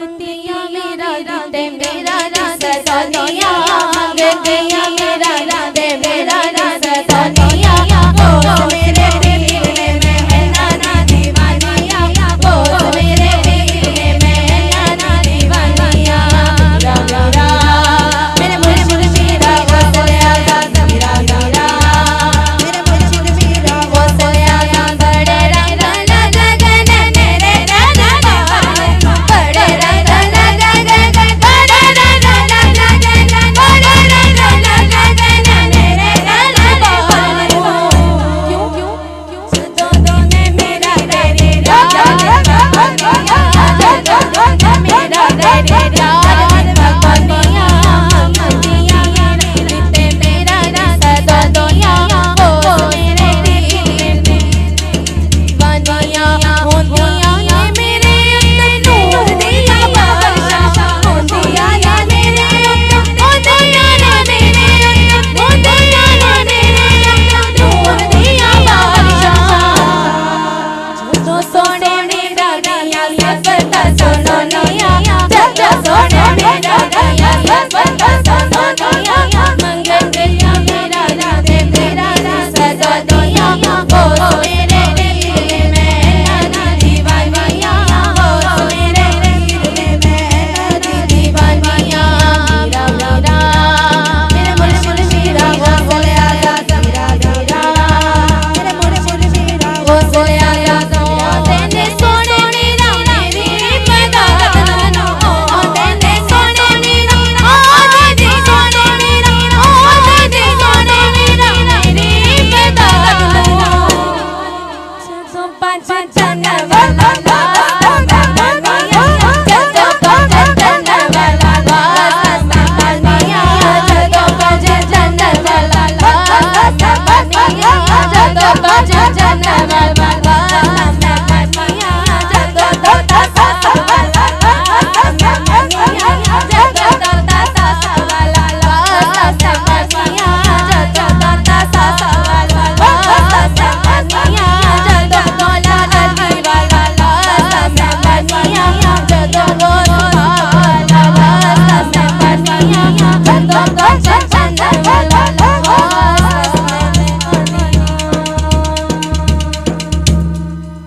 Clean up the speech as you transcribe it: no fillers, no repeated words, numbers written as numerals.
मंगतिया मेरा दे मेरा रस सोनिया मंगतिया मेरा दे मेरा रस सोनिया ओ मेरे दिल में है नाना दीवानिया ओ मेरे दिल में है नाना दीवानिया मेरा मेरे मुर्शिद मेरा गौसलिया मेरा मेरा मेरे मुर्शिद मेरा गौसलिया बड़े रंग लगन मेरे राना बड़े रंग लगन बड़े रंग लगन बड़े रंग लगन मेरे राना क्यों क्यों क्यों दो ने मेरा तेरे राज भगवानिया मेरा तेरे राज भगवानिया मंगतिया मेरे मेरा रस दोनिया ओ मेरे दिल में वानिया होंदिया ये मेरे अंदर नूर दिया बादशाह होंदिया ये मेरे अंदर होंदिया ये मेरे अंदर होंदिया ये मेरे अंदर नूर दिया बादशाह जो सोने मेरा दिया सबका सोनिया जो सोने मेरा दिया सबका सोनिया मंगतिया मेरा दे मेरा रस दोनिया ओ मेरे दिल में नाना दीवानिया ओ मेरे दिल में नाना दीवानिया मेरा मेरे मुर्शिद मेरा गौसलिया मेरा मेरा मेरे मुर्शिद मेरा गौसलिया तेने सोने मेरा मेरी मदद ओ तेने सोने मेरा ओ दे सोने मेरा ओ दे सोने मेरा मेरी मदद तो पांच चंद वाला जो पांच चंद वाला बनिया जो पांच चंद वाला बनिया जो पांच चंद वाला